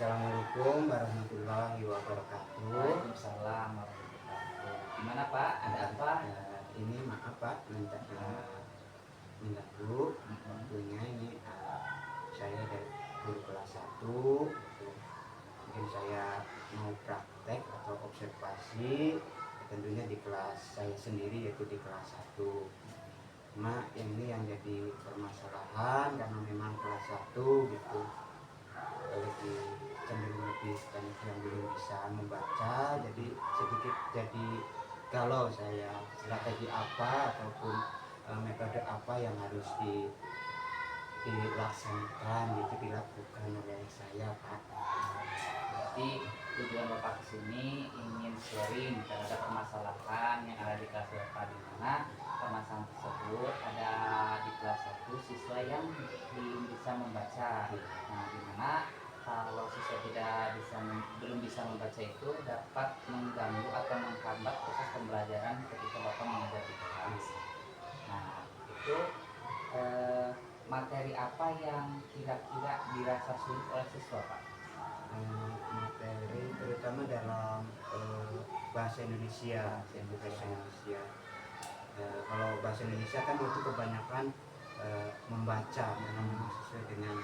Assalamualaikum warahmatullahi wabarakatuh. Waalaikumsalam warahmatullahi wabarakatuh. Gimana Pak? Ada apa? Ini maaf Pak, minta mengganggu waktunya ini. Saya dari guru kelas 1 gitu. Mungkin saya mau praktek atau observasi tentunya di kelas saya sendiri, yaitu di kelas 1. Cuma ini yang jadi permasalahan karena memang kelas 1 gitu, lebih cenderung lebih banyak yang belum bisa membaca, jadi sedikit jadi kalau saya strategi apa ataupun metode apa yang harus dilaksanakan gitu, dilakukan oleh saya Pak. Berarti tujuan Bapak kesini ingin sharing terhadap permasalahan yang ada di kelas Bapak, di mana permasalahan tersebut ada di kelas 1 siswa yang belum bisa membaca. Nah, di mana kalau siswa belum bisa membaca itu dapat mengganggu atau menghambat proses pembelajaran ketika Bapak mengajar di kelas. Nah, itu materi apa yang kira-kira dirasa sulit oleh siswa Pak? Materi terutama dalam bahasa Indonesia. Kalau bahasa Indonesia kan itu kebanyakan membaca, memang sesuai dengan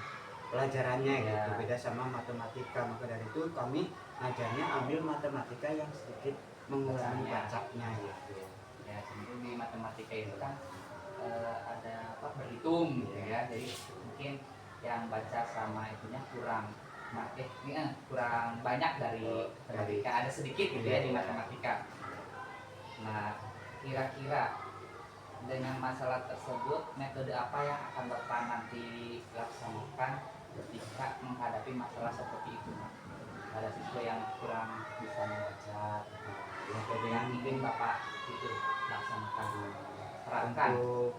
pelajarannya gitu, beda sama matematika. Maka dari itu kami ajarnya ambil matematika yang sedikit mengurangi bacanya gitu. Ya, cenderung di matematika itu kan ada apa, berhitung gitu ya. Jadi mungkin yang baca sama itunya kurang kurang banyak dari matematika, ada sedikit gitu ya di matematika. Nah, kira-kira dengan masalah tersebut metode apa yang akan Bapak nanti laksanakan ketika menghadapi masalah seperti itu? Ada siswa yang kurang bisa membaca, metode yang ingin Bapak itu laksanakan, terapkan. Untuk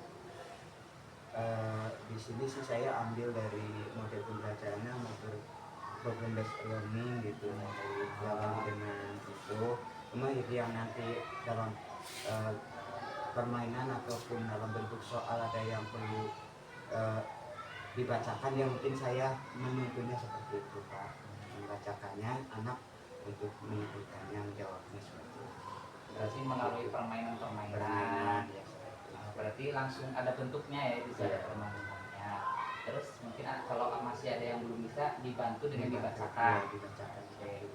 di sini sih saya ambil dari model pembelajarannya model problem based learning gitu, dari diawali dengan itu. Cuma yang nanti dalam permainan ataupun dalam bentuk soal ada yang perlu dibacakan, yang mungkin saya menuntunnya seperti itu Pak, membacakannya, anak untuk menentukannya, menjawabnya seperti itu. Berarti melalui permainan ya. Berarti langsung ada bentuknya ya, bisa ada permainannya. Terus mungkin kalau masih ada yang belum bisa, dibantu dengan dibacakan. Oke.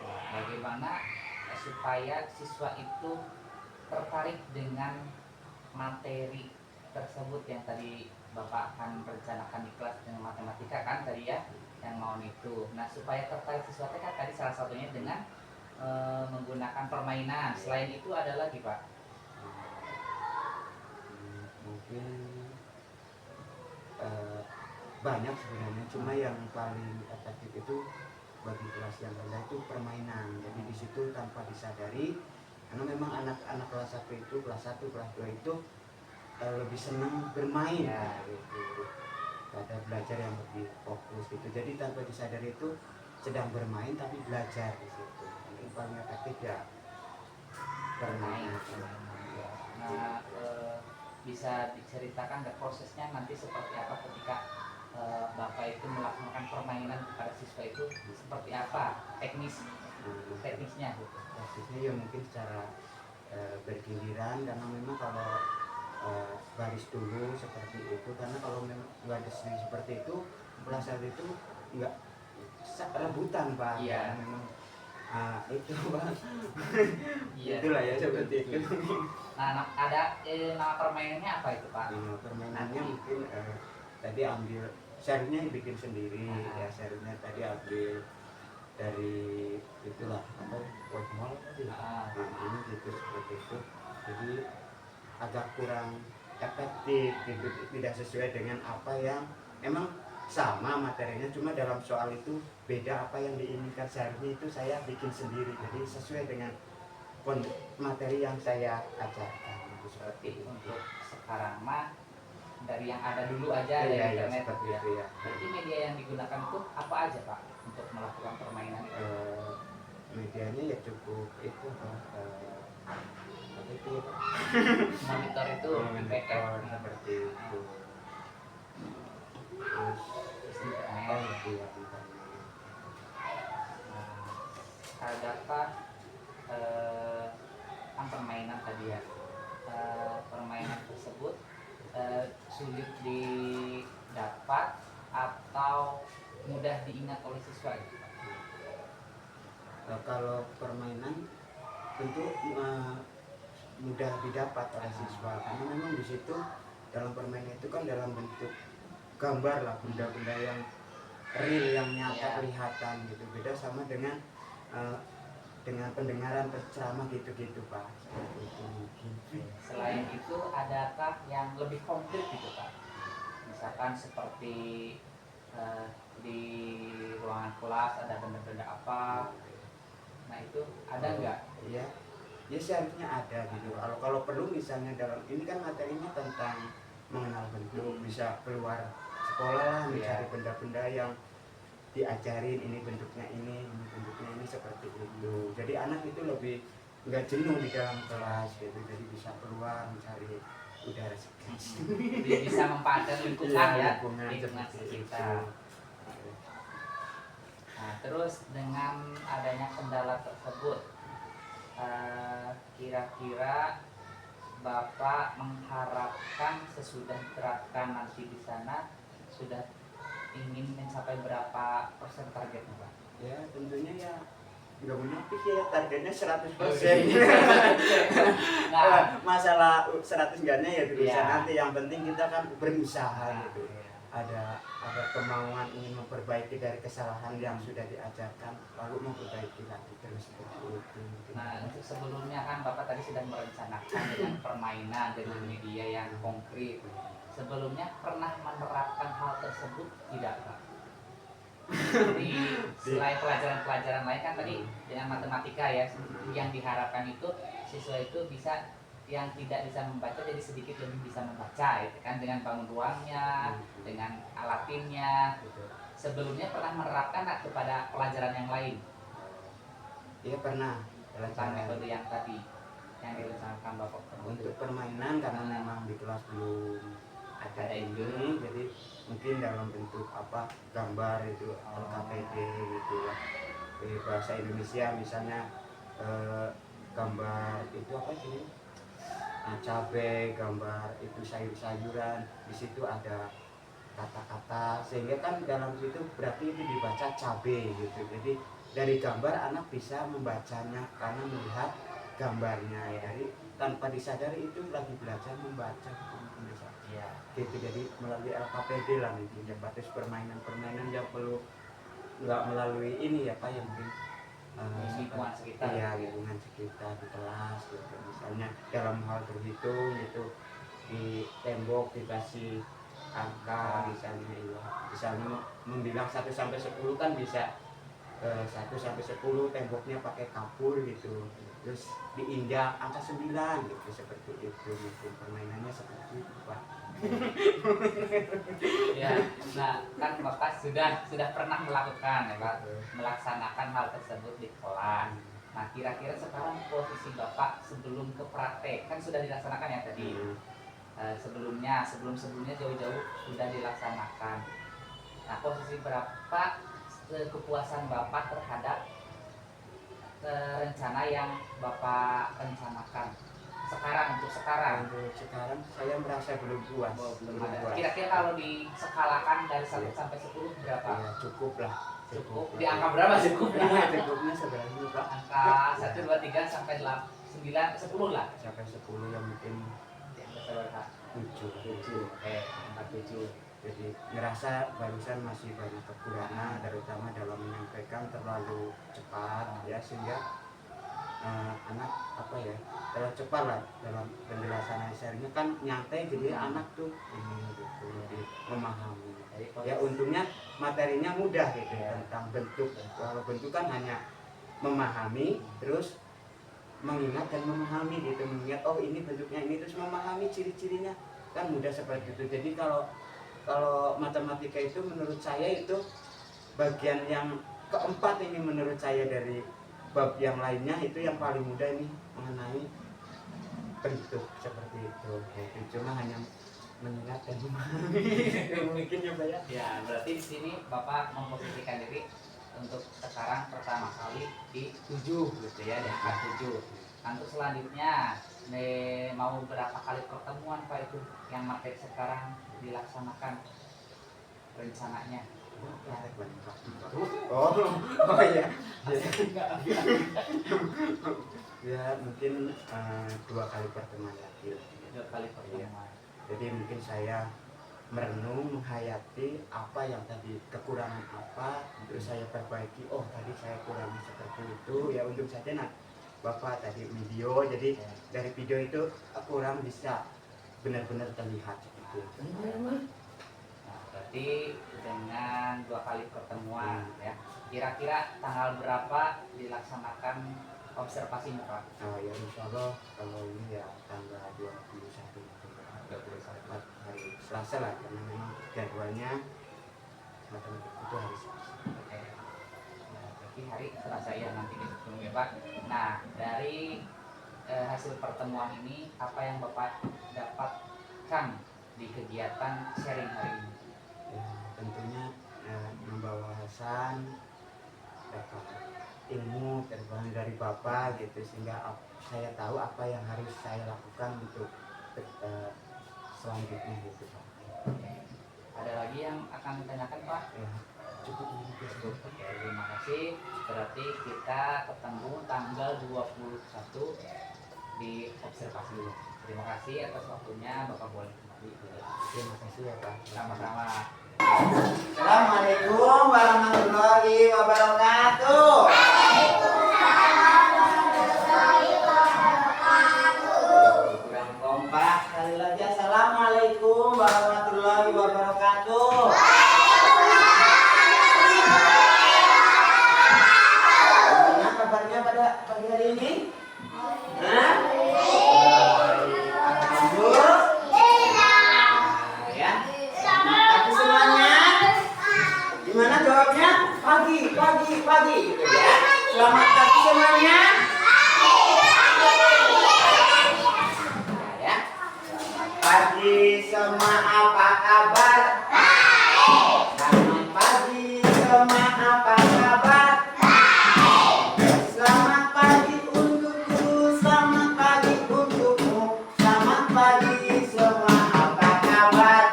Nah, bagaimana supaya siswa itu tertarik dengan materi tersebut yang tadi Bapak akan rencanakan di kelas dengan matematika kan tadi ya, yang mau itu. Nah, supaya tertarik siswa kan tadi salah satunya dengan menggunakan permainan. Selain itu ada lagi Pak? Mungkin banyak sebenarnya, cuma yang paling efektif itu bagi kelas yang rendah itu permainan. Jadi di situ tanpa disadari, karena memang anak-anak kelas 1 itu, kelas 1, kelas 2 itu lebih senang bermain ya, gitu. Ada belajar yang lebih fokus gitu. Jadi tanpa disadari itu sedang bermain tapi belajar di situ. Yang paling efektif ya bermain. Nah, bisa diceritakan nggak prosesnya nanti seperti apa ketika Bapak itu melaksanakan permainan kepada siswa itu seperti apa teknisnya? Prosesnya ya mungkin secara bergiliran, karena memang kalau baris dulu seperti itu, karena kalau memang baris seperti itu kelas itu nggak rebutan Pak. Iya. Memang itu Pak. Iya. Itulah ya seperti itu. Nah, ada nama permainannya apa itu Pak? Permainannya mungkin tadi ambil serinya bikin sendiri ya, serinya tadi ambil dari itulah apa, white mall tadi. Ini gitu seperti itu. Jadi agak kurang efektif gitu, tidak sesuai dengan apa yang memang sama materinya, cuma dalam soal itu beda apa yang diinginkan. Seharusnya itu saya bikin sendiri, jadi sesuai dengan materi yang saya ajarkan itu. Seperti itu. Untuk sekarang mah dari yang ada dulu aja ya, internet seperti ya. itu ya. Jadi media yang digunakan itu apa aja Pak untuk melakukan permainan itu? Medianya ya cukup itu apa itu ya, Monitor itu monitor seperti itu. Terus internet. iya, adakah kan permainan tadi ya, permainan tersebut sulit didapat atau mudah diingat oleh siswa gitu, Pak? Kalau permainan tentu mudah didapat oleh siswa karena memang di situ dalam permainan itu kan dalam bentuk gambar lah, benda-benda yang real, yang nyata kelihatan gitu. Beda sama dengan pendengaran ceramah gitu-gitu Pak, seperti itu mungkin. Selain itu adakah yang lebih konkret gitu Pak, misalkan seperti di ruangan kelas ada benda-benda apa, nah itu ada nggak? Iya, ya seharusnya ada gitu. Kalau perlu misalnya dalam ini kan materinya tentang mengenal bentuk, bisa keluar sekolah lah mencari benda-benda yang diajarin ini bentuknya ini bentuknya ini seperti itu. Jadi anak itu lebih nggak jenuh di dalam kelas gitu, jadi bisa keluar mencari udara segar. Bisa memanfaatkan lingkungan ya, lingkungan sekitar. Nah, terus dengan adanya kendala tersebut, kira-kira Bapak mengharapkan sesudah diterapkan nanti di sana sudah ingin mencapai berapa persen targetnya, Pak? Ya tentunya ya nggak menepis ya, targetnya 100%. Nah, masalah 100 enggaknya ya berusaha nanti, yang penting kita kan berusaha gitu. Ada kemauan ingin memperbaiki dari kesalahan yang sudah diajarkan, lalu memperbaiki lagi terus seperti itu. Nah, untuk sebelumnya kan Bapak tadi sudah merencanakan dengan permainan dengan media yang konkret. Sebelumnya pernah menerapkan hal tersebut tidak, Pak? Jadi selain pelajaran-pelajaran lain kan tadi dengan matematika ya, yang diharapkan itu siswa itu bisa, yang tidak bisa membaca jadi sedikit lebih bisa membaca gitu kan, dengan bangun ruangnya, dengan alatinnya gitu. Sebelumnya pernah menerapkan kepada pelajaran yang lain? Iya pernah. Tentang metode yang tadi yang direncanakan Bapak untuk permainan, karena memang di kelas belum ada ini, jadi mungkin dalam bentuk gambar itu LKPD gitu lah, bahasa Indonesia misalnya gambar itu apa sih, cabai, gambar itu sayur-sayuran, di situ ada kata-kata, sehingga kan dalam situ berarti itu dibaca cabai gitu. Jadi dari gambar anak bisa membacanya karena melihat gambarnya, dari tanpa disadari itu lagi belajar membaca ya gitu. Jadi melalui LKPD lah intinya, batas permainan yang perlu nggak melalui ini ya Pak, yang mungkin lingkungan sekitar, ya lingkungan sekitar di kelas gitu. Misalnya dalam hal berhitung gitu, di tembok dikasih angka misalnya, ya misalnya membilang 1 sampai 10 kan bisa 1 sampai 10 temboknya pakai kapur gitu, terus diinjak angka 9 gitu, seperti itu mungkin permainannya seperti itu Pak. Ya, nah kan Bapak sudah pernah melakukan ya Pak, melaksanakan hal tersebut di kelas. Nah kira-kira sekarang posisi Bapak sebelum ke praktek kan sudah dilaksanakan ya tadi. Sebelumnya jauh-jauh sudah dilaksanakan. Nah posisi berapa kepuasan Bapak terhadap rencana yang Bapak rencanakan untuk sekarang saya merasa belum puas. Kira-kira kalau diskalakan dari 1 sampai 10 berapa? Ya, cukup lah. Di angka berapa cukupnya? Cukupnya sebenarnya Pak. Angka 1, 2, 3 sampai 9, 10 lah. Sampai 10 yang mungkin 7. Angka 7. Jadi ngerasa barusan masih banyak kekurangan, terutama dalam menyampaikan terlalu cepat ya, sehingga anak terlalu cepat lah dalam penjelasan ajarnya kan nyantai, jadi anak tuh ini gitu lebih memahami. Ya untungnya materinya mudah gitu tentang bentuk. Kalau bentuk kan hanya memahami terus mengingat dan memahami gitu, mengingat oh ini bentuknya ini, terus memahami ciri-cirinya kan mudah seperti itu. Jadi kalau matematika itu menurut saya itu bagian yang keempat ini menurut saya dari bab yang lainnya, itu yang paling mudah ini mengenai bentuk seperti itu. Itu cuma hanya mengingat dan memahami mungkin ya Pak ya. Ya berarti di sini Bapak memposisikan diri untuk sekarang pertama kali di 7 gitu ya, di angka 7. Nah, untuk selanjutnya mau berapa kali pertemuan Pak itu yang materi sekarang dilaksanakan rencananya? Oh, oh iya. Ya mungkin 2 kali pertemuan lagi. 2 kali pertemuan. Jadi mungkin saya merenung, menghayati apa yang tadi kekurangan apa, terus saya perbaiki. Oh tadi saya kurang seperti itu. Ya untung saja nak Bapak tadi video, jadi dari video itu kurang bisa benar-benar terlihat seperti itu. Nah, berarti dengan 2 kali pertemuan ya, kira-kira tanggal berapa dilaksanakan observasinya Pak? Oh ya insya Allah kalau ini ya tanggal 21 hari Selasa lah, karena memang jadwalnya matematik itu hari Selasa. Oke. Nah, berarti hari Selasa ya nanti ditunggu ya Pak. Nah dari hasil pertemuan ini apa yang Bapak dapatkan di kegiatan sharing hari ini? Ya, tentunya membawa Hasan dapat ilmu terbang dari Bapak gitu, sehingga saya tahu apa yang harus saya lakukan untuk selanjutnya gitu Pak. Ada lagi yang akan ditanyakan Pak? Ya, cukup ini Cukup. Oke, terima kasih. Berarti kita ketemu tanggal 21 di observasi dulu. Terima kasih atas waktunya, Bapak boleh kembali. Terima kasih ya Pak. Sama-sama. Assalamualaikum warahmatullahi wabarakatuh. Kurang kompak, sekali lagi assalamualaikum warahmatullahi wabarakatuh. Gimana kabarnya pada pagi hari ini? Hah? Alhamdulillah. Ya. Pagi semuanya. Gimana jawabnya? Pagi, pagi, pagi gitu ya. Selamat pagi semuanya. Ya. Selamat pagi semua, apa kabar? Selamat pagi semua, apa kabar? Selamat pagi untukku, selamat pagi untukmu. Selamat pagi semua, apa kabar?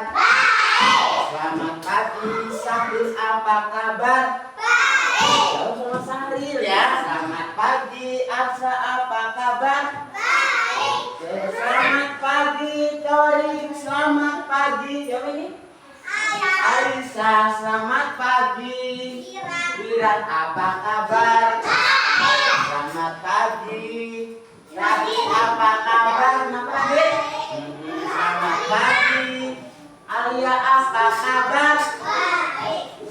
Selamat pagi Sahril, apa kabar? Halo sama Sahril ya. Selamat pagi Arsa, apa kabar? Selamat pagi Torik, selamat pagi. Siapa ini? Alisa, selamat pagi. Wirat, apa kabar? Selamat pagi. Tadi apa kabar? Kenapa Dek? Selamat pagi. Alia, apa kabar?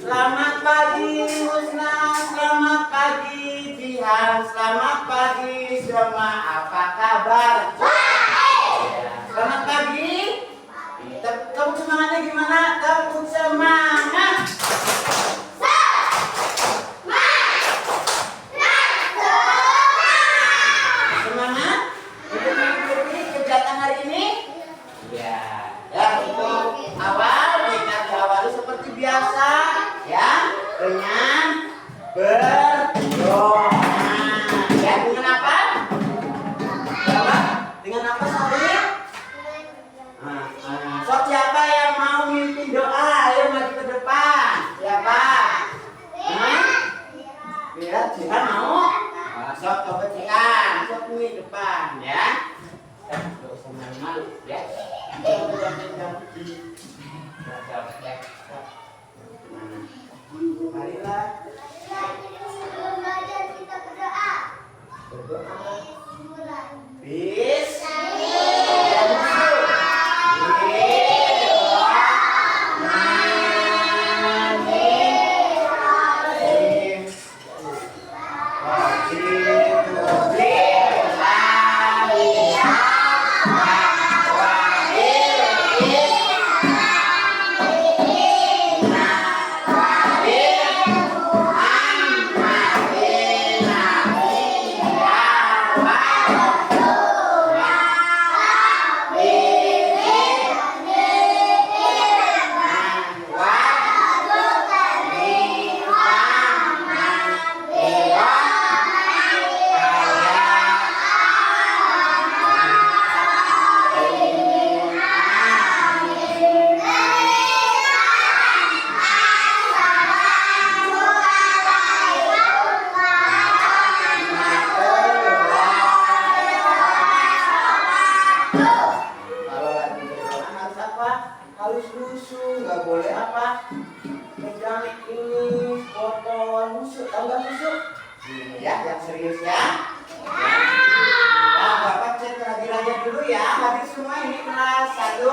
Selamat pagi Husna, selamat pagi Jihan, selamat pagi semua, apa kabar? Selamat pagi. Tepuk semangatnya gimana? Tepuk semangat. Semangat untuk mengikuti kegiatan hari ini. Ya, ya untuk awal kita diawali seperti biasa ya dengan berdoa. Ya dengan apa? Jawab. Dengan apa Sahril? Sok siapa yang mau mimpin doa? Ayo maju ke depan. Siapa? Biar Jihan mau? Sok coba Jihan. Sok di depan ya. Gak usah malu-malu ya. Marilah berdoa. Bis. Ah kusuk, tahu nggak kusuk? Ya, yang serius ya. Nah, Bapak cek kehadirannya dulu ya. Hadir semua ini kelas 1.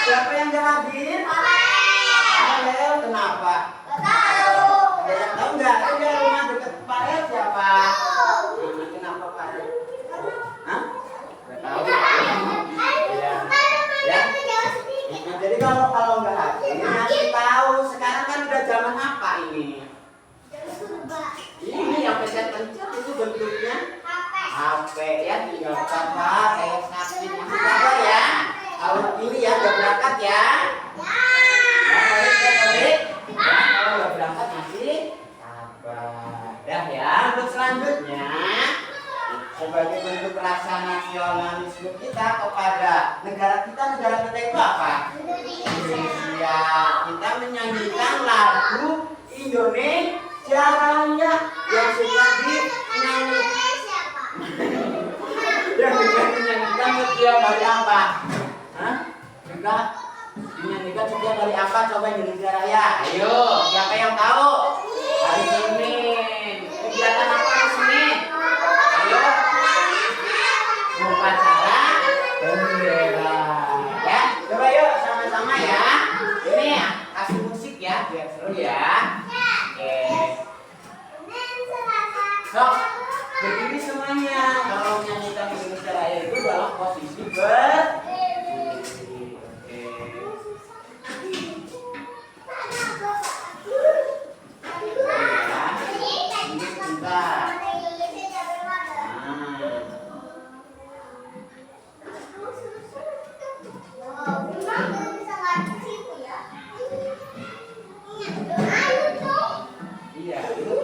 Siapa yang gak hadir? Farel, kenapa? Ada yang tahu nggak? Ada rumah dekat Farel siapa? Kenapa Farel? Hah? Nggak tahu. Ya. Ya. Nah, jadi kalau nggak hadir, nanti tahu. Sekarang kan udah zaman apa ini? Ini yang pencet-pencet itu bentuknya HP ya, tinggal apa kayak sakit masih sabar ya. Kalau ini ya udah berangkat ya. Balik. Kalau udah berangkat masih sabar. Dah ya, untuk selanjutnya sebagai bentuk rasa nasionalisme kita kepada negara kita itu apa? Indonesia. Kita menyanyikan lagu Indonesia Raya yang suka dinyanyikan. Yang suka dinyanyikan setiap hari apa? Hah? Juga dinyanyikan setiap hari apa? Coba Indonesia Raya. Ayo, siapa yang tahu? Hari Senin. Kegiatan apa hari Senin? Ayo. Upacara bendera. Ya, coba yuk sama-sama ya. Ini ya, kasih musik ya, biar seru ya. Oke. Sok, berdiri semuanya. Kalau nyanyikan Indonesia Raya itu dalam posisi berdiri. Oke. Ya. Ini sebentar. Iya, itu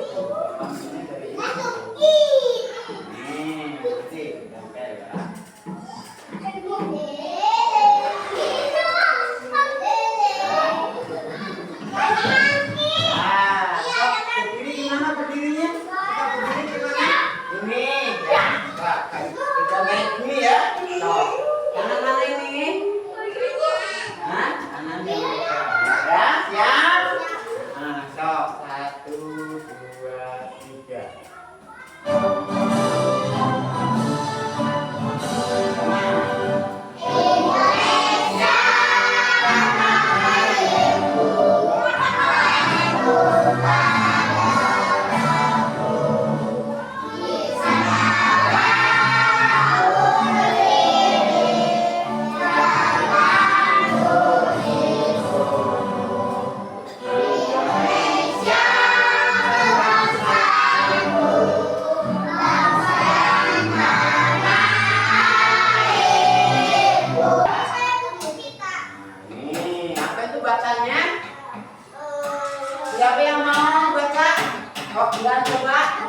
maksudnya dari ini. Nanti tempel ya. Berdiri gimana berdirinya? Kita berdiri gimana? Ini. Kita naik ini ya. Kanan mana ini? Hah? Kanan yang ya, siap. Nah, sok 1, 2, 3. Bacanya? Siapa yang mau baca? Oh, bilang coba.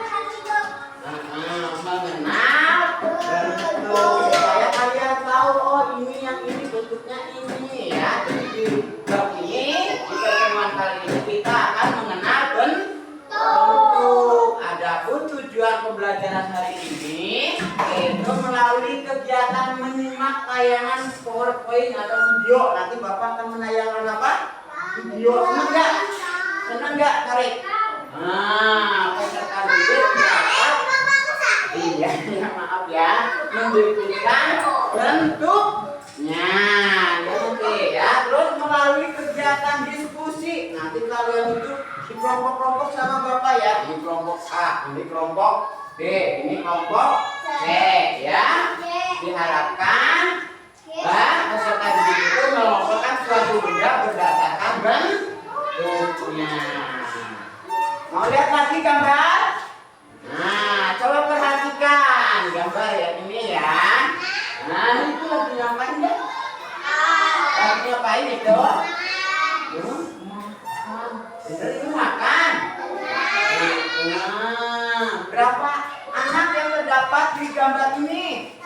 Mengenal bentuk supaya kalian tahu oh ini yang ini bentuknya ini ya. Jadi di bab ini di pertemuan kali ini kita akan mengenal bentuk. Adapun tujuan pembelajaran hari ini yaitu melalui kegiatan menyimak tayangan PowerPoint atau video. Nanti Bapak akan menayangkan apa? Video. Senang nggak? Senang nggak, Tarik? Nah, peserta didik dapat iya, maaf ya, mendirikan bentuknya. Oke ya, terus melalui kegiatan diskusi. Nanti kalian itu di kelompok-kelompok sama Bapak ya. Ini kelompok A, ini kelompok B, ini kelompok C ya. Diharapkan peserta didik itu mengelompokkan suatu benda berdasarkan bentuknya. Mau lihat lagi gambar? Nah, coba perhatikan gambar ya ini ya. Nah, itu lagi ngapain ya? Lagi ngapain itu? Makan. Bener itu makan? Nah, berapa anak yang terdapat di gambar ini?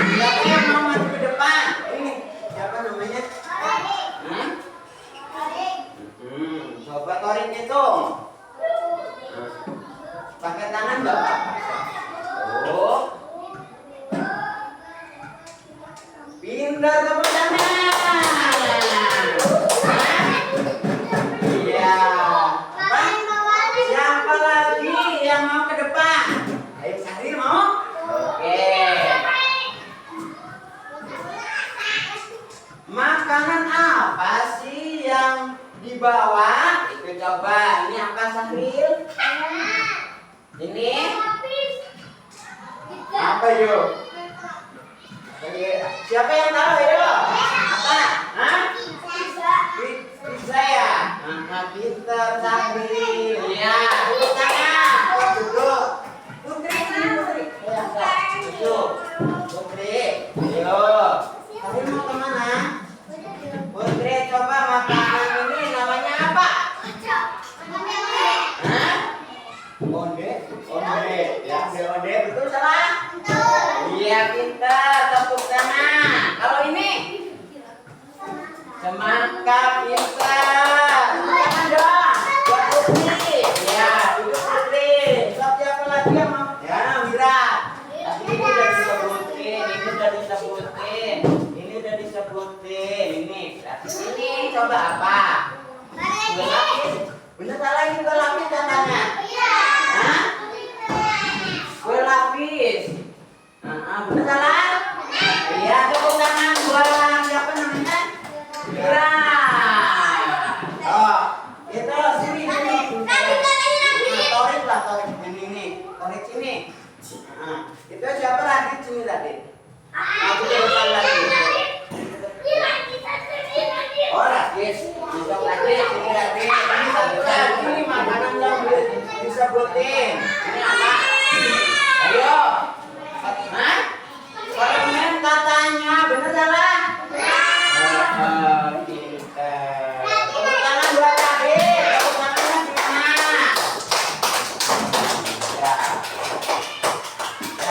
Siapa yang mau maju ke depan? Ini siapa namanya? Coba Torik hitung. Pakai tangan Bapak. Oh. Pindah tepuk tangan. Yuk coba, ini apa Sahril? Ini apa yuk? Siapa yang tahu yuk? Apa? Hah? Pizza ya? Pinter Sahril. Iya, tepuk tangan. Duduk. Putri, sini Putri. Duduk. Putri, ayo. Sahril mau kemana? Putri, coba makanan ini namanya apa? Hah? Onde? Onde. Ya, onde. Betul salah? Iya, pintar. Tepuk tangan. Kalau ini? Semangka, pintar. Tangan dong. Buat Putri. Ya, duduk Putri. Siapa lagi yang mau? Ya, Wira. Tapi ini udah disebutin. Ini udah disebutin. Ini udah disebutin. Ini. Ini coba apa? Kue lapis. Bener salah ini kue lapis katanya. Hah? Kue lapis. Bener salah? Iya, tepuk tangan buat siapa namanya? Wira. Oh, itu sini. Torik lah, torik ini. Torik sini. Itu siapa lagi sini tadi? Aku ke depan lagi. Oh, Rakis. Besok lagi, sini lagi. Ini satu lagi makanan yang disebutin. Ini apa? Ayo. Hah? Permen katanya. Bener salah? Pinter. Tepuk tangan buat Rakis. Tepuk tangannya di mana?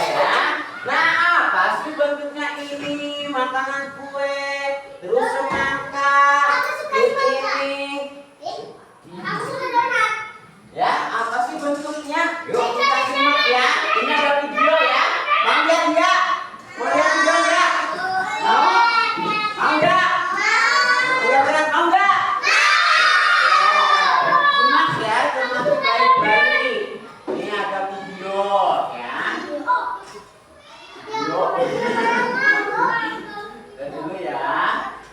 Ya. Nah, apa sih bentuknya ini? Makanan kue. Terus semangka. Ini. Ya, apa sih bentuknya? Yuk kita simak ya. Ini ada video ya. Mau lihat ya? Mau lihat video ya? Mau? Mau enggak? Udah berat mau enggak? Simak ya, simak baik-baik. Ini ada video ya. Video. Lihat dulu ya.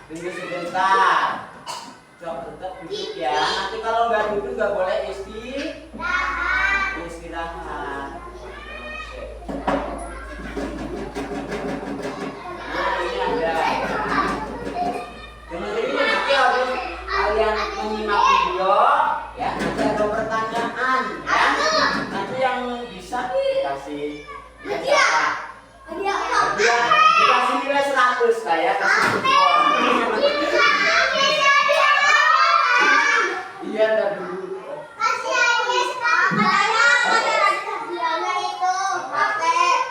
Tunggu sebentar. Coba tetap duduk ya. Nanti kalau nggak duduk nggak boleh istirahat. Nah ini ada. Kemudian nanti harus kalian menyimak video. Ya nanti ada pertanyaan. Ya nanti yang bisa dikasih hadiah dikasih nilai 100 lah ya. Kasih support. Iya dah dulu.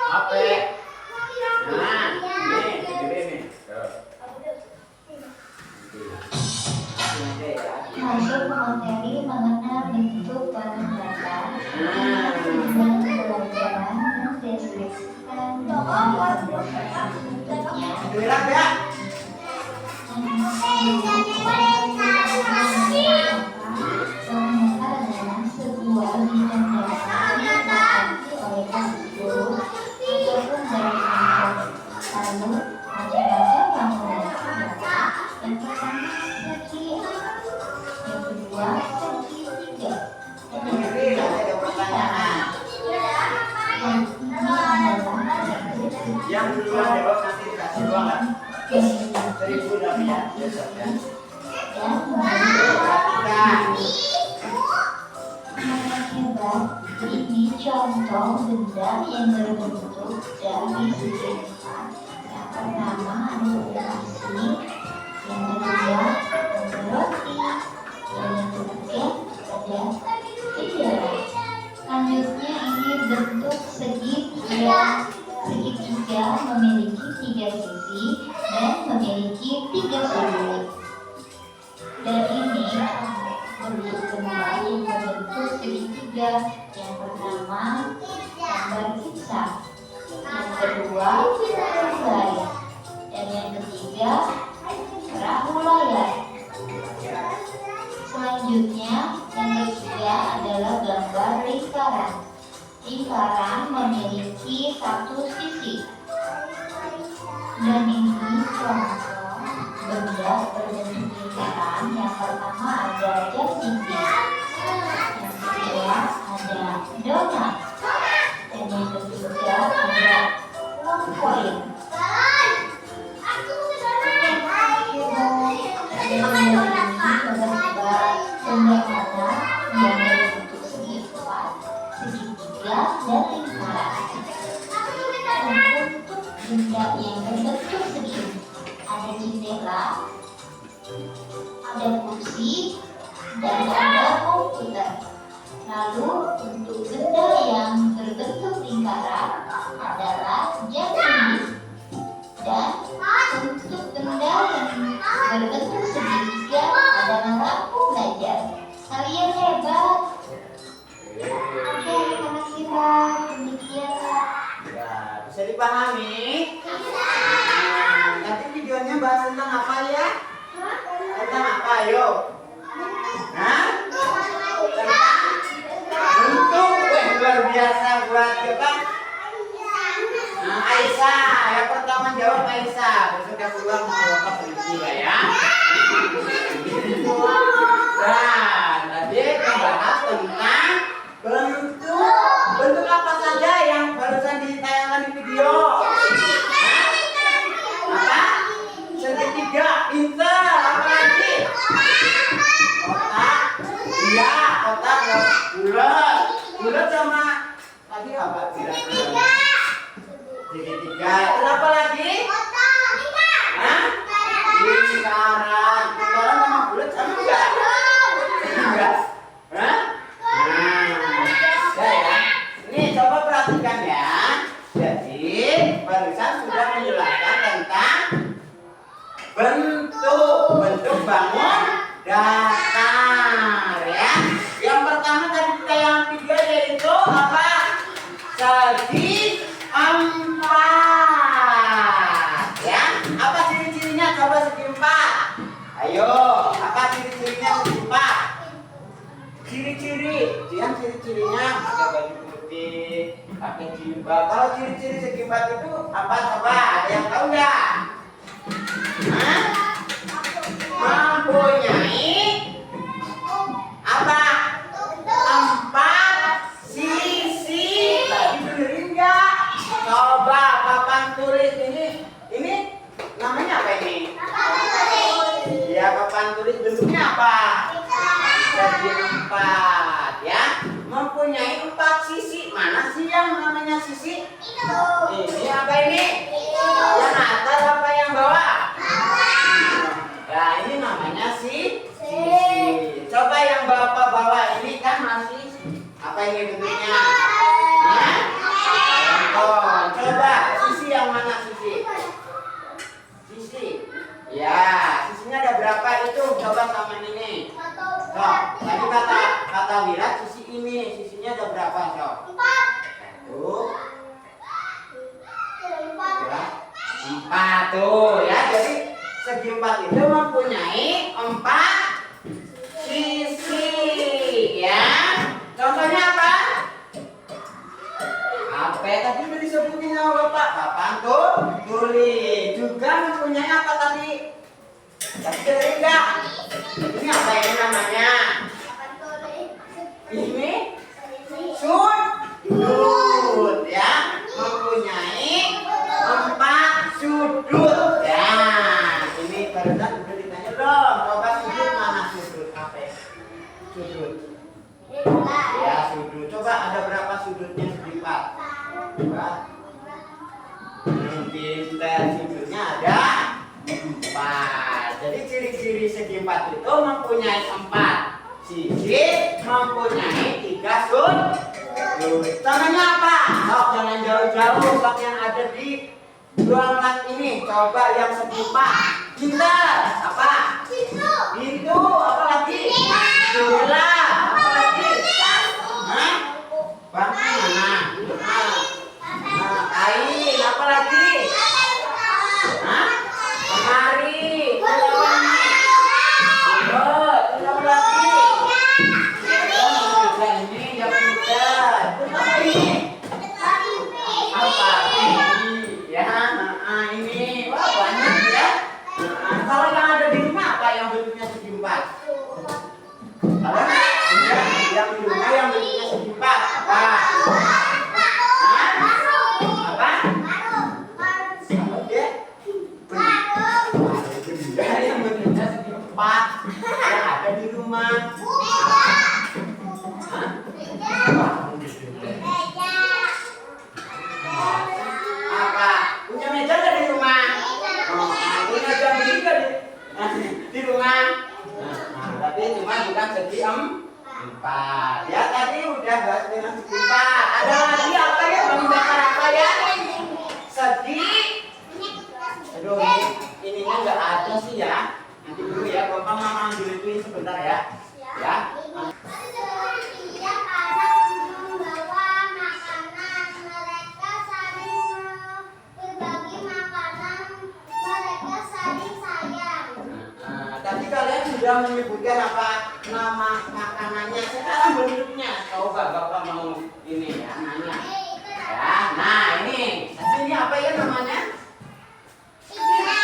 HP. Nah, ini. Masuk materi mengenal bentuk penulisan dan pelajaran mendeskripsikan bentuk bentuknya. Gerak ya. Ternyata adalah sebuah bidang dasar yang dilatih oleh guru ataupun dari kelompok. Lalu macam-macam bangunan. Yang pertama segi A, yang kedua segi 3. Ini ada pertanyaan. Yang ini adalah Yang duluan jawab nanti dikasih uang kan? 1.000 tapi ya, besok ya. Hebat, ini contoh benda yang berbentuk dari segi 4. Yang pertama ada nasi, yang kedua ada roti, dan yang ketiga ada bendera. Selanjutnya ini bentuk segitiga. Segitiga memiliki 3 sisi dan memiliki 3 sudut. Dan ini bentuk benda yang berbentuk segitiga. Yang pertama gambar pizza, yang kedua layar, dan yang ketiga perahu layar. Selanjutnya yang ketiga adalah gambar lingkaran. Lingkaran memiliki 1 sisi. Dan ini contoh benda berbentuk lingkaran. Yang pertama ada jam dinding. dan ada komputer. Lalu untuk benda yang berbentuk lingkaran adalah jam dinding. Dan untuk benda yang berbentuk segitiga adalah lampu belajar. Kalian hebat. Oke, anak kita demikian. Ya, bisa dipahami? Nah, nanti videonya bahas tentang apa ya? Tentang apa, yuk? Hah? Tentang bentuk. Wah, luar biasa buat kita. Nah, Aisyah, yang pertama jawab Aisyah. Besok yang kedua mau bapak juga ya. Nah, tadi membahas tentang bentuk apa saja yang barusan ditayangkan di video. Apa? Segitiga, pintar, apa lagi? Kotak, iya, kotak, bulat, bulat sama tadi apa? Segitiga. Terus apa lagi? Hah? Lingkaran, lingkaran sama bulat sama enggak? Enggak. Hah? Ya. Ini coba perhatikan ya. Jadi barusan sudah menjelaskan tentang bentuk bangun datar ya. Yang pertama tadi kita yang video yaitu apa? Segi empat ya. Apa ciri-cirinya? Coba segi empat. Ayo, apa ciri-cirinya segi empat? Ciri-ciri, yang ciri-cirinya pakai baju putih, pakai jilbab. Kalau ciri-ciri segi empat itu apa? Coba ada yang tahu nggak? Hah? Mempunyai apa? Empat sisi. Tadi benerin nggak? Coba papan tulis ini namanya apa ini? Ya, papan tulis bentuknya apa? Segi empat ya, mempunyai empat sisi. Mana sih yang namanya sisi? Ini apa ini? Yang atas apa yang bawah? Nah, ini namanya sisi. Coba yang bawah ini kan masih apa ini bentuknya? Hah? Oh, coba sisi yang mana sisi? Sisi. Ya, sisinya ada berapa itu? Coba sama ini. So, tadi kata Wira sisi ini, sisinya ada berapa, so? 1, 2, 4 tuh ya. Jadi segi empat itu mempunyai 4 sisi ya. Contohnya apa? Apa tadi udah disebutin sama Bapak? Papan tulis juga mempunyai apa tadi? Tapi enggak. Ini apa ini namanya? Ini sudut ya, mempunyai 4 sudut ya. Ini barusan udah ditanya dong. Coba sudut mana sudut? Apa ya? Sudut. Ya sudut. Coba ada berapa sudutnya segi empat? Coba. Pintar, sudutnya ada 4. Jadi ciri-ciri segi empat itu mempunyai 4 sisi, mempunyai 3 sudut. Namanya apa? Sok jangan jauh-jauh, sok yang ada di ruang kelas ini. Coba yang segi empat. Pintar. Apa? Pintu. Apa lagi? Jendela. Apa lagi? Hah? Bangku mana? Kain. Apa lagi? Hah? Lemari. Apa lagi? Ini yang pintar. Apa ini? Apa ini? Ya, ini. Wah, banyak ya. Kalau yang ada di rumah apa yang bentuknya segi empat? Kalau yang di rumah yang bentuknya segi empat apa? Apa? Oke. Benda yang bentuknya segi empat yang ada di rumah. Apa? Punya meja nggak di rumah? Punya jam juga di rumah. Tapi cuma bukan segi jadi 4. Ya tadi udah bahas dengan segi 4. Ada lagi apa ya? Mau bakar apa ya? Segi. Aduh, ininya nggak ada sih ya. Nanti dulu ya, Bapak mama ambil itu sebentar ya. Ya. Tadi kalian sudah menyebutkan apa nama makanannya, sekarang bentuknya. Coba Bapak mau ini ya, nanya. Ya, nah ini. Ini apa ya namanya? Pizza.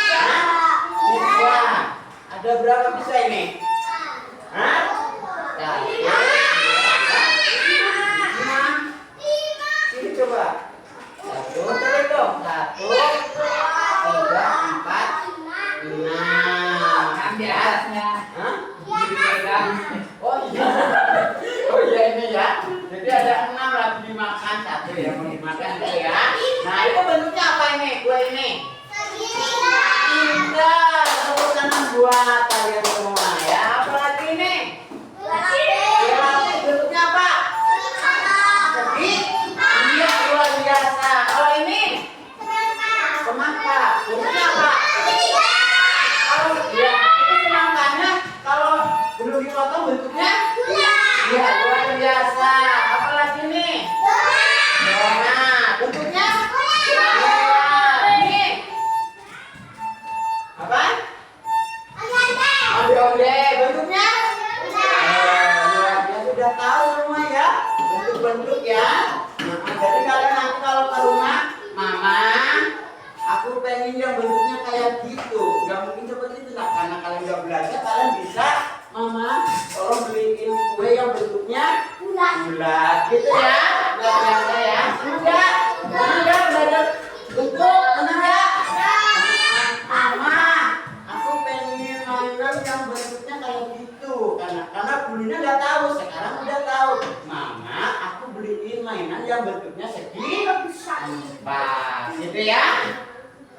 Ada berapa pizza ini? Hah? Satu, dua, lima. Sini coba. Satu, coba dong. 1, 2, 3, 4, 5. Di atasnya. Hah? Dipegang. Oh iya. Oh iya ini ya. Jadi ada 6 lagi dimakan, 1 yang mau dimakan ya. Nah itu bentuknya apa ini? Kue ini? Indah. Tepuk tangan buat kalian semua ya. Apa lagi ini? Ya, bentuknya apa? Segi? Iya luar biasa. Kalau ini? Semangka. Bentuknya apa? Kalau ya itu semangkanya kalau belum dipotong bentuknya? Iya luar biasa. Apa lagi nih? Donat. Bentuknya? Ya, ini apa? Onde-onde. Bentuknya? Luar biasa. Sudah tahu semua ya bentuk-bentuk ya. Nah, jadi kalian nanti kalau ke rumah, Mama, aku pengen yang bentuknya kayak gitu. Gak mungkin seperti itu lah. Karena kalian udah belajar, kalian bisa, Mama, tolong beliin kue yang bentuknya bulat gitu ya. Udah biasa ya. Udah belajar bentuk, benar ya? Mama, aku pengen mainan yang bentuknya kayak gitu. Karena dulunya nggak tahu, sekarang udah tahu. Mama, aku beliin mainan yang bentuknya segi 4, gitu ya?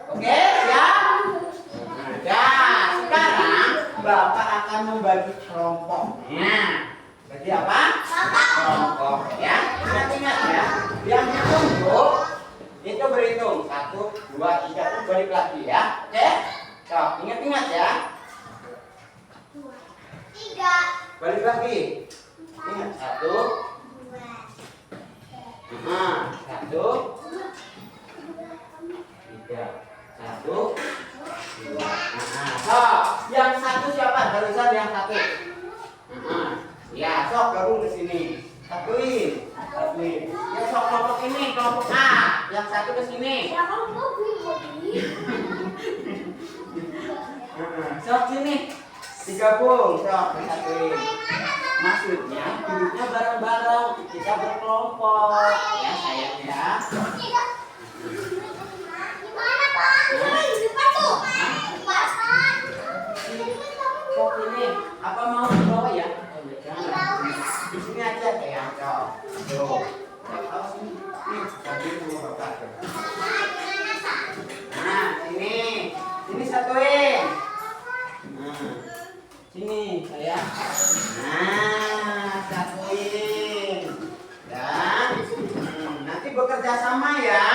Oke, siap? Nah, sekarang Bapak akan membagi kelompoknya. Bagi apa? Kelompok ya. Ingat ya. Yang ditunjuk itu berhitung 1, 2, 3 itu balik lagi ya. Oke? Sok, ingat ya. 3. Balik lagi. Ingat 1. 1, 3. 1, 2. Sok, yang 1 siapa? Barusan yang 1. Ya, sok gabung ke sini. Satuin. Ya, sok kelompok ini, kelompok A. Yang 1 ke sini. Sok sini. Digabung, sok satuin. Maksudnya duduknya bareng-bareng, kita berkelompok. Ya, sayang ya. Sok ini, apa mau dibawa ya? Jangan. Di sini aja kayak cok. Tuh. Awas ini. Nih, tadi dulu Bapak. Nah, sini satuin. Nah, sini saya. Nah, satuin. Dan nanti bekerja sama ya.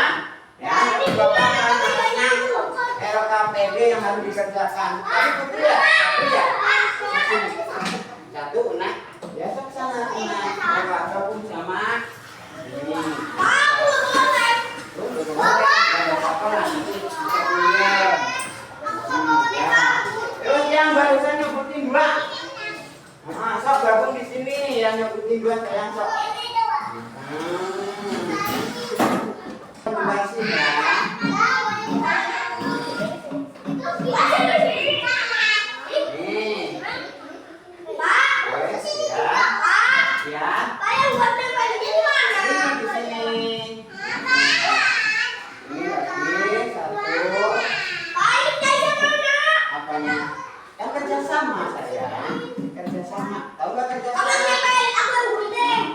Ya, nanti Bapak akan ngasih RKPD yang harus dikerjakan. Tadi Putri ya? Satu, Una. Ya, sok sana, Una. Bapak gabung sama ini. Terus yang barusan nyebutin 2. Sok gabung di sini yang nyebutin 2 sayang sok. Terima kasih ya.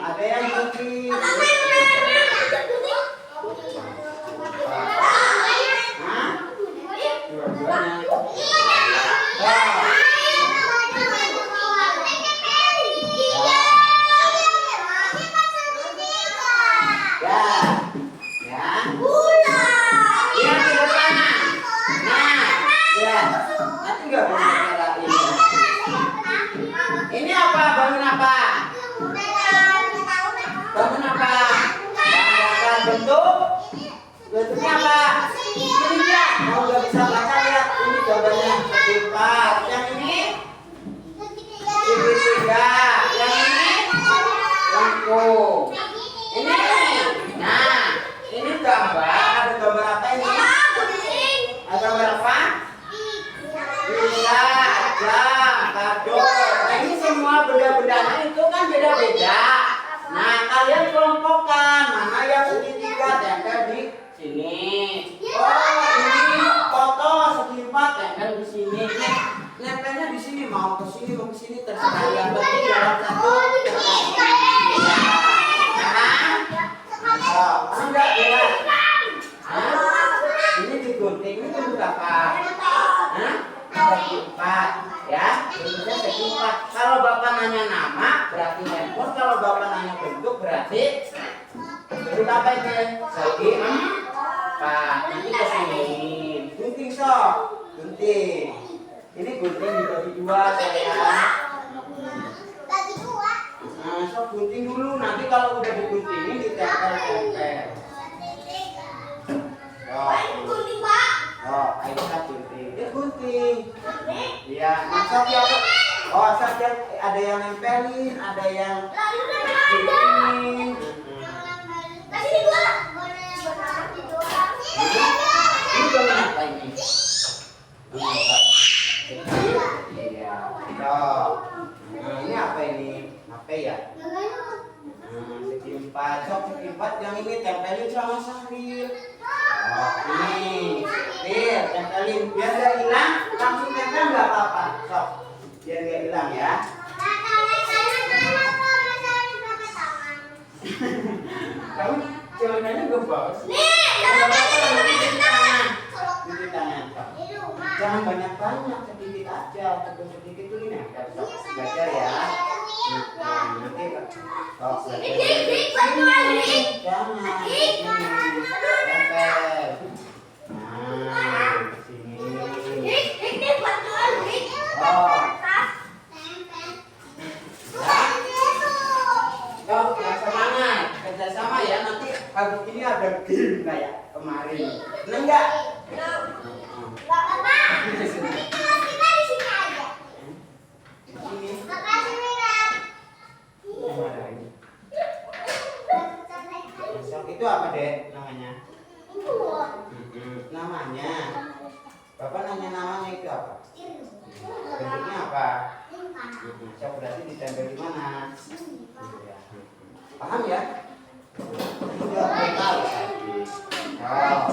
Ada yang putih. Ini apa? Ini dia. Mau nggak bisa baca lihat. Ini gambarnya empat. Yang ini segitiga. Yang ini lengkung. Ini. Nah, ini gambar. Ada gambar apa ini? Ada gambar apa? Bisa, jam, kado. Nah, ini semua benda-bendanya itu kan beda-beda. Nah, kalian kelompokkan mana yang segitiga tempel di sini. Oh, ini foto segi empat tempel di sini. Nempelnya di sini, mau ke sini mau ke sini terserah, yang penting dalam satu. Nah, enggak ya. Ini digunting, ini bentuk apa? Hah? Segi empat, ya. Bentuknya segi empat. Kalau bapak nanya nama, berarti handphone. Kalau bapak nanya bentuk, berarti bentuk apa ini? Segi empat. Nanti ke sini. Gunting sok, gunting. Ini gunting dibagi dua, sayang. Nah, sok gunting dulu. Nanti kalau udah diguntingin, ditempel-tempel. Oh, Aisyah gunting. Dia gunting. Iya, masuk ya. Oh, saja ada yang nempelin, ada yang guntingin. Ini gambar apa ini? Iya. Oh. Nah, ini apa ini? Apa ya? Segi empat. Sok segi empat yang ini tempelin sama Sahril. Oh, ini. Nih, tempelin biar nggak hilang, langsung tempel nggak apa-apa. Sok, biar nggak hilang ya. Kamu celananya ngebos. Cuci tangan. Jangan banyak-banyak, sedikit aja, sedikit tuh ini. Sok, belajar ya. Nanti oh, jangan tempel. Nah, sini. Oh. Yuk, yang semangat, kerjasama ya. Nanti pagi ini ada game kayak kemarin. Seneng nggak? Itu apa dek namanya? Namanya? Bapak nanya namanya itu apa? Bentuknya apa? Saya berarti ditempel di mana? Paham ya? Sudah tahu tadi. Oh.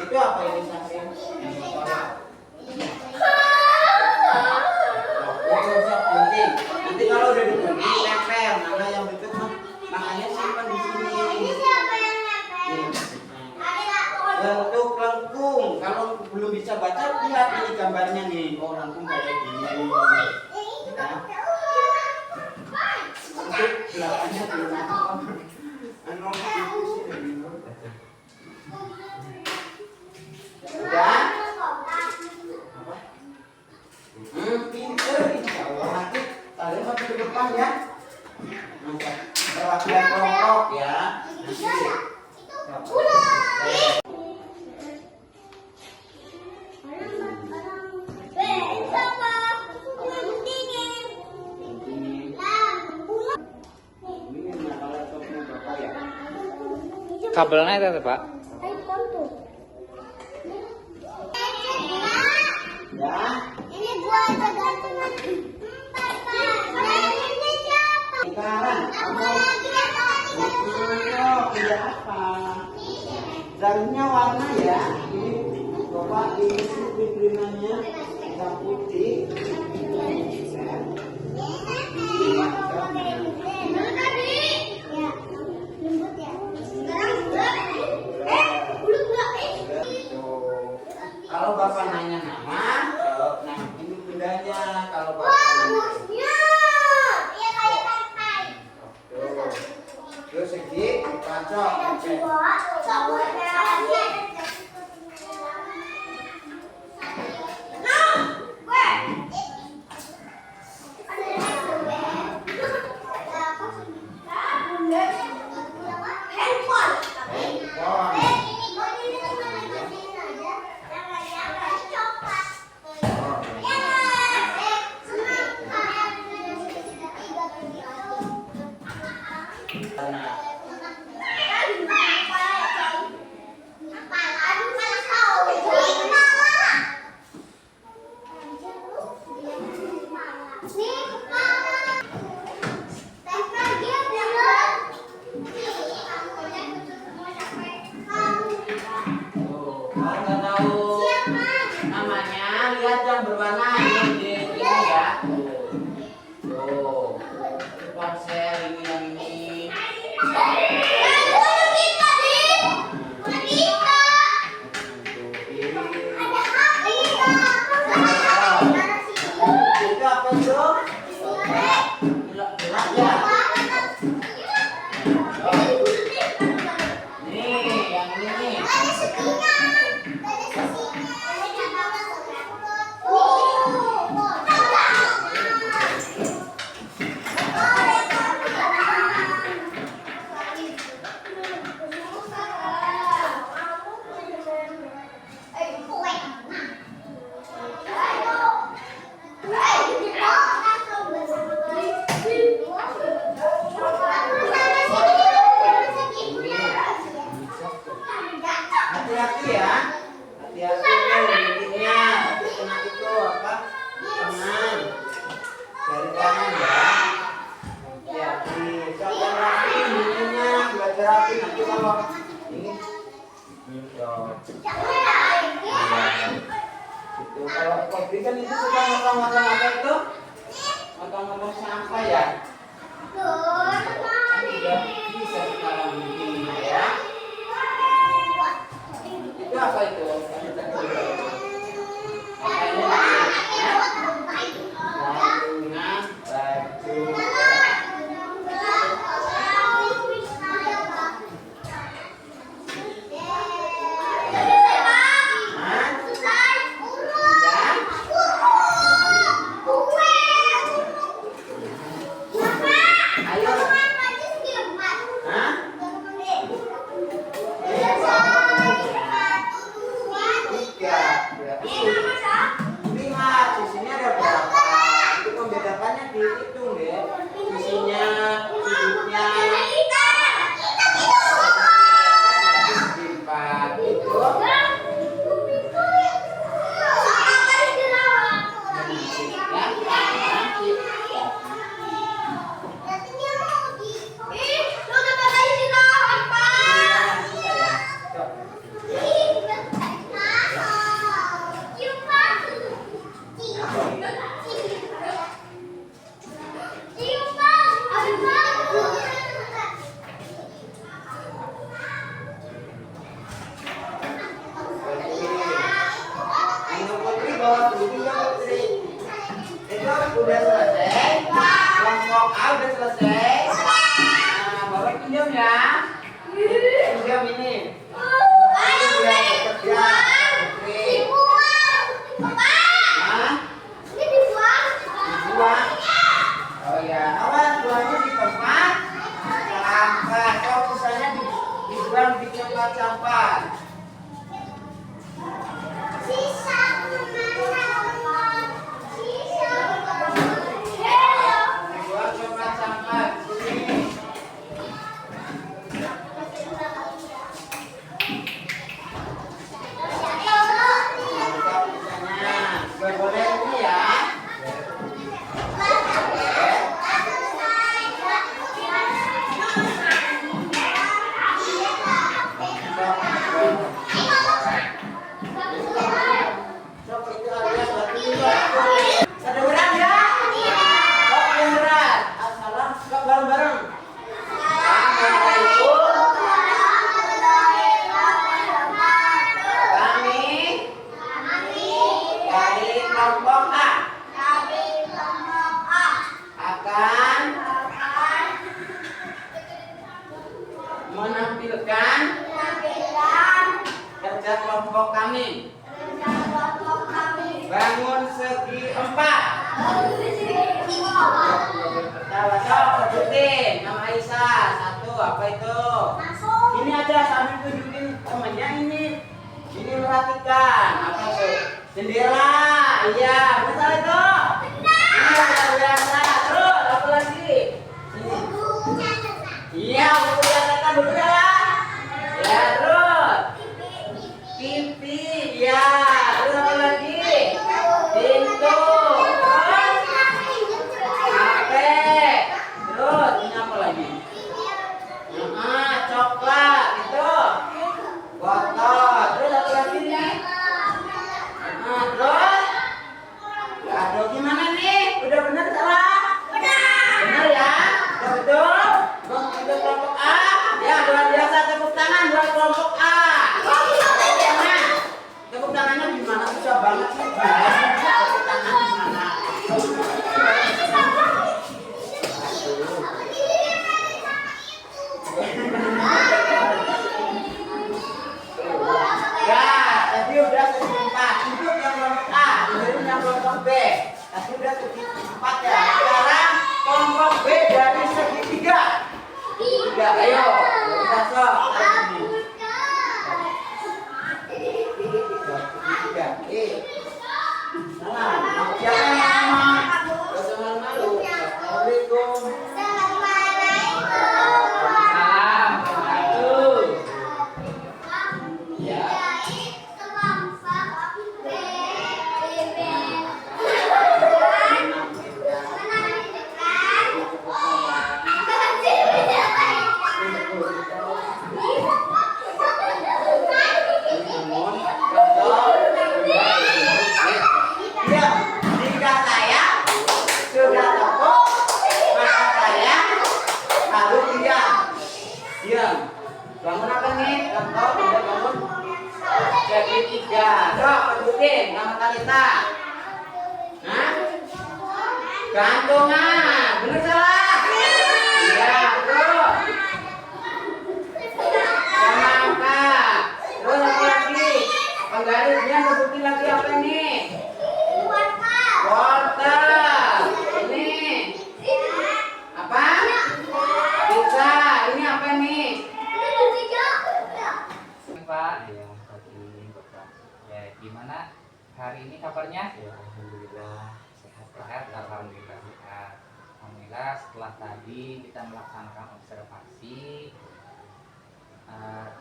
Itu apa ini Sahril? Nanti kalau udah digunting tempel, mana yang bentuk makanya simpan di sini. Bentuk lengkung. Kalau belum bisa baca, lihat ini gambarnya nih. Oh, lengkung kayak gini. Nah, untuk belakangnya belum apa. Anu itu sih udah? Pinter, insya Allah. Nanti kalian maju ke depan ya. Perwakilan kelompok ya. Kabelnya itu Pak. Ya. Ini gua ada gantungan 4, Pak. Sekarang Apa lagi ya, Pak? tidak apa? Jaringnya warna ya. Ini Bapak ini bimbingannya hitam putih. Kalau Bapak nanya nama, jawab nama ini bundanya. Kalau Bapak nanya Iya kayak pantai. Kalau nggak tahu namanya, lihat yang berwarna ini ya. Tuh, ponsel ini yang ini. Itu apa tuh? Gelap ya. Nih, yang ini nih. Hati-hati ya, hati-hati tuh bikinnya, nanti kena itu apa? Tangan, dari tangan ya. Hati-hati, coba rapi bikinnya, belajar rapi nanti kalau ini. Itu kalau kopi kan itu suka ngotong-ngotong apa itu? Ngotong-ngotong sampah ya. Udah bisa sekarang bikinnya ya. Itu apa itu? Gantungan baju. Lihat, sisinya ada berapa? Itu membedakannya dihitung deh. Sisinya, sudutnya. Empat itu. Udah selesai, kelompok A udah selesai. Nah, bawa pinjam ya, pinjam ini. Udah bekerja, dibuang. Oh ya, awas buangnya di tempat sampah. Kalau misalnya dibuang di tempat sampah. Ketawa, sok sebutin nama Aisyah. Satu, apa itu? Ini aja sambil tunjukin temannya ini. Ini perhatikan. Apa itu? Jendela. Iya, betul itu. Iya, luar biasa. Terus, apa lagi? Ini. Iya, buku catatan dulu ya. Ya, terus. TV, ya. Terus apa lagi? Pintu. HP. Terus, ini apa lagi? Coklat itu. Botol. Terus apa lagi nih? Terus. Aduh, gimana nih? Udah benar salah? Benar ya? Udah betul? Untuk kelompok A. Ya, luar biasa, tepuk tangan buat kelompok A. Tangan. Tepuk tangannya gimana? Susah banget sih. Tepuk tangan gimana? Ya, tadi udah segi 4. Duduk yang kelompok A, dengerin yang kelompok B. Tadi udah segi 4 ya. Sekarang kelompok B dari segi 3. 3, ayo. Kita sok. Jangan malu. Assalamualaikum. Salam. Ya. Ya, jika saya sudah tahu, maka saya harus diam. Diam. Bangun apa nih? Contoh, udah bangun. Jadi 3. Dok, sebutin nama Talita. Hah? Gantungan. Bener salah? Iya, terus. Sama apa? Terus apa lagi? Penggarisnya sebutin lagi apa nih? Wortel. Ini apa? Pizza. Ini apa nih? Pak, Ya, pagi ini Bapak. ya gimana hari ini kabarnya? Ya, alhamdulillah sehat Pak. Sehat, alhamdulillah sehat. Alhamdulillah setelah tadi kita melaksanakan observasi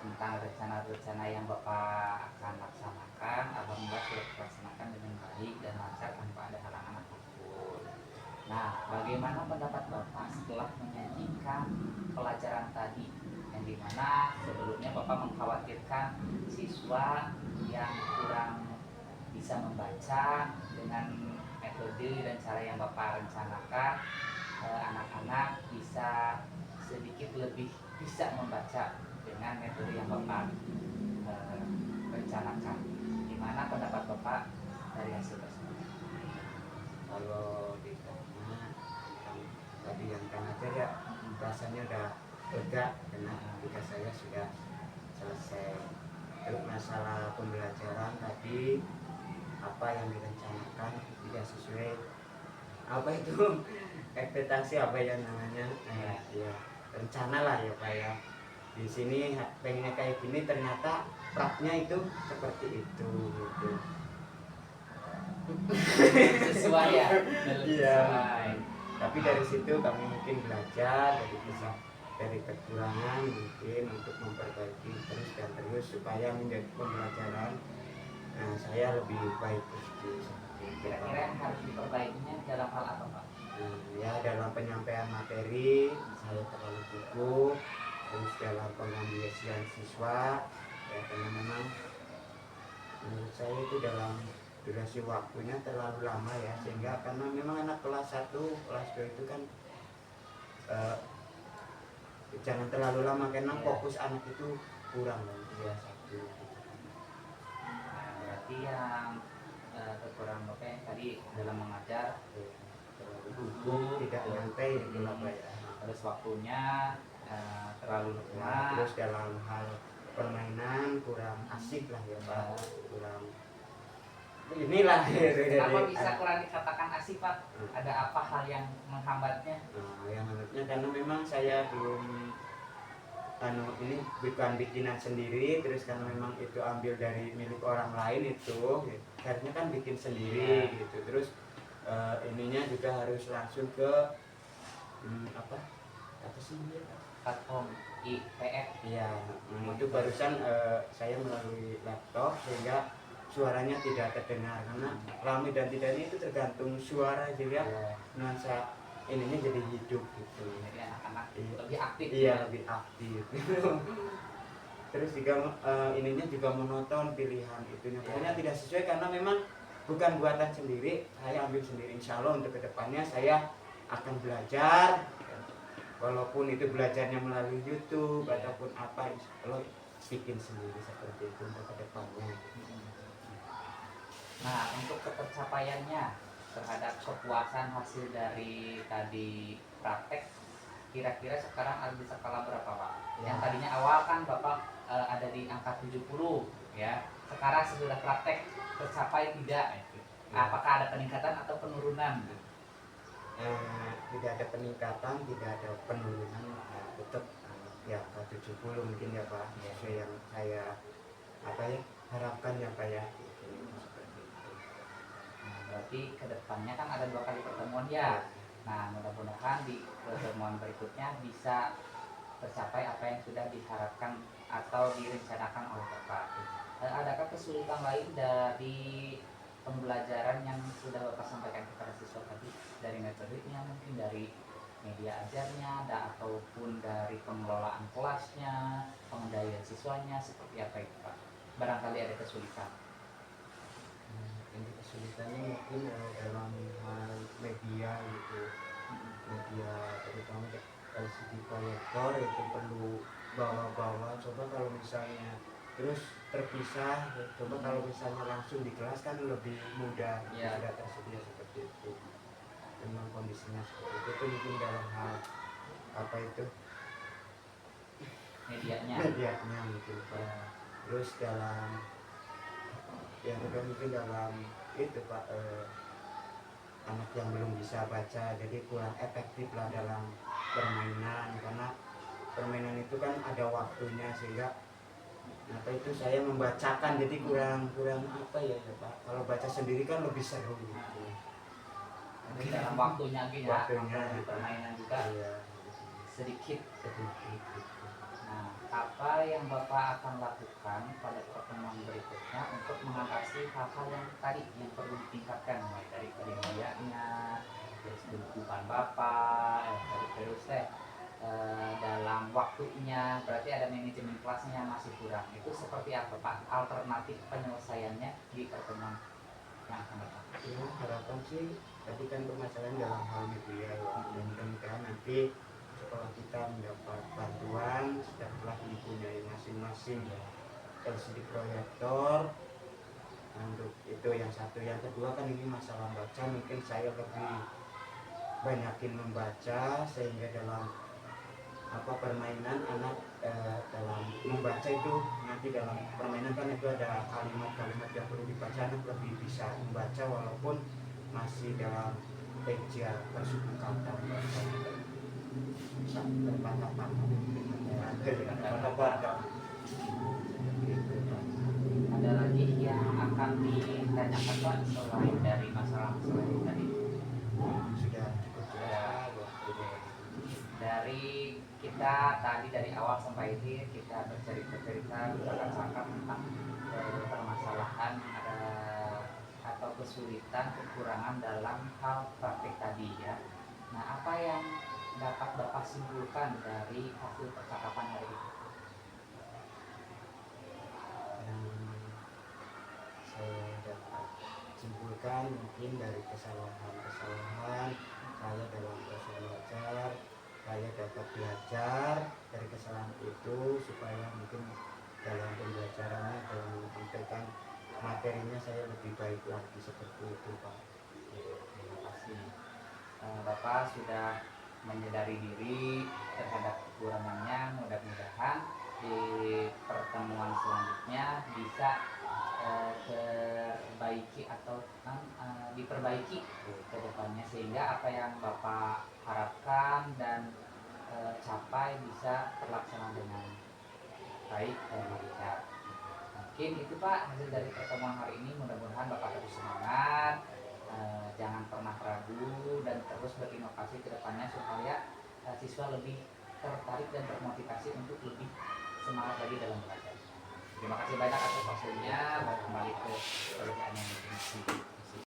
tentang rencana-rencana yang Bapak akan laksanakan, alhamdulillah sudah dilaksanakan dengan baik dan lancar tanpa ada halangan apapun. Nah, bagaimana pendapat Bapak setelah menyajikan pelajaran tadi, yang dimana sebelumnya Bapak mengkhawatirkan siswa yang kurang bisa membaca dengan metode dan cara yang Bapak rencanakan, anak-anak bisa sedikit lebih bisa membaca dengan metode yang Bapak rencanakan. Gimana pendapat Bapak dari hasil tersebut? Kalau ditanya yang tadi yang kan aja ya rasanya udah lega karena ketika saya sudah selesai. Untuk masalah pembelajaran tadi apa yang direncanakan tidak sesuai apa itu ekspektasi apa yang namanya ya rencana lah ya Pak ya. Di sini pengennya kayak gini ternyata praknya itu seperti itu gitu. Sesuai ya? Iya. Sesuai. Tapi dari situ kami mungkin belajar dari kekurangan mungkin untuk memperbaiki terus dan terus supaya menjadi pembelajaran saya lebih baik seperti itu. Kira-kira yang harus diperbaikinya dalam hal apa Pak? Ya dalam penyampaian materi saya terlalu gugup, terus dalam pengambilan siswa ya karena memang menurut saya itu dalam durasi waktunya terlalu lama ya, sehingga karena memang anak kelas 1, kelas 2 itu kan jangan terlalu lama karena fokus anak itu kurang lah kelas 1. Nah, berarti yang kekurangan Bapak yang tadi dalam mengajar Terlalu gugup, tidak nyantai gitu lah Pak ya. terus waktunya terlalu Nah, lama, terus dalam hal permainan kurang asik lah ya Pak, kurang inilah gitu. Kenapa bisa kurang dikatakan asik Pak? Ada apa hal yang menghambatnya? Yang menurutnya karena memang saya belum ini bukan bikinan sendiri, terus karena memang itu ambil dari milik orang lain itu gitu. Akhirnya kan bikin sendiri gitu, terus ininya juga harus langsung ke apa sih ini? Platform IPF. Iya, itu barusan saya melalui laptop sehingga suaranya tidak terdengar karena ramai dan tidaknya itu tergantung suara juga nuansa ininya jadi hidup gitu. Jadi anak-anak lebih aktif. Iya, lebih aktif. Terus juga ininya juga monoton pilihan itunya. Pokoknya tidak sesuai karena memang bukan buatan sendiri, saya ambil sendiri. Insya Allah untuk kedepannya saya akan belajar. Walaupun itu belajarnya melalui YouTube ataupun apa, insya Allah bikin sendiri seperti itu untuk kedepannya. Nah, untuk ketercapaiannya terhadap kepuasan hasil dari tadi praktek, kira-kira sekarang ada di skala berapa Pak? Yang tadinya awal kan Bapak ada di angka 70 ya, sekarang sesudah praktek tercapai tidak? Apakah ada peningkatan atau penurunan? Tidak ada peningkatan, tidak ada penurunan, tetap ya angka 70 mungkin ya Pak, sesuai yang saya harapkan ya Pak ya. Berarti kedepannya kan ada 2 kali pertemuan ya. Nah, mudah-mudahan di pertemuan berikutnya bisa tercapai apa yang sudah diharapkan atau direncanakan oleh Bapak. Adakah kesulitan lain dari pembelajaran yang sudah Bapak sampaikan kepada siswa tadi, dari metodenya, mungkin dari media ajarnya, ataupun dari pengelolaan kelasnya, pengendalian siswanya, seperti apa itu Pak? Barangkali ada kesulitan. Ini kesulitannya mungkin dalam hal media gitu, media terutama LCD proyektor itu perlu bawa-bawa. Coba kalau misalnya terus terpisah, coba kalau misalnya langsung di kelas kan lebih mudah, tidak tersedia seperti itu. Memang kondisinya seperti itu mungkin dalam hal medianya mungkin Pak. Terus dalam yang kedua mungkin dalam itu Pak, anak yang belum bisa baca jadi kurang efektif lah dalam permainan, karena permainan itu kan ada waktunya sehingga itu saya membacakan jadi kurang apa ya Pak, kalau baca sendiri kan lebih seru gitu. Dalam waktunya gitu ya, waktunya permainan juga sedikit. gitu. Nah, apa yang Bapak akan lakukan pada pertemuan berikutnya untuk mengatasi hal-hal yang tadi yang perlu ditingkatkan, mulai dari medianya, dari kehidupan Bapak, terus dalam waktunya, berarti ada manajemen kelasnya yang masih kurang. Itu seperti apa Pak? Alternatif penyelesaiannya di pertemuan yang akan datang. Ya, harapan sih tapi kan permasalahan dalam hal media ya, dan mudah-mudahan nanti setelah kita mendapat bantuan setelah mempunyai masing-masing LCD proyektor, untuk itu yang satu. Yang kedua kan ini masalah baca, mungkin saya lebih banyakin membaca sehingga dalam permainan anak dalam membaca itu nanti dalam permainan kan itu ada kalimat-kalimat yang perlu dibaca, anak lebih bisa membaca walaupun masih dalam eja bersuku kata bisa terpatah-patah. Ada lagi yang akan ditanyakan Pak selain dari masalah-masalah yang tadi? Sudah cukup jelas. Dari kita tadi dari awal sampai akhir kita bercerita bercakap-cakap tentang permasalahan atau kesulitan, kekurangan dalam hal praktik tadi ya. Nah, apa yang dapat Bapak simpulkan dari hasil percakapan hari ini? Yang saya dapat simpulkan mungkin dari kesalahan-kesalahan saya dalam proses belajar, saya dapat belajar dari kesalahan itu supaya mungkin dalam pembelajarannya dalam menyampaikan materinya saya lebih baik lagi seperti itu Pak. Terima kasih. Bapak sudah menyadari diri terhadap kekurangannya. Mudah-mudahan di pertemuan selanjutnya bisa terbaiki atau diperbaiki ke depannya, sehingga apa yang Bapak harapkan dan capai bisa terlaksana dengan baik dan lancar. Mungkin itu Pak hasil dari pertemuan hari ini. Mudah-mudahan Bapak terus semangat, jangan pernah ragu dan terus berinovasi ke depannya supaya siswa lebih tertarik dan termotivasi untuk lebih semangat lagi dalam belajar. Terima kasih banyak atas waktunya. Kembali ke pekerjaan yang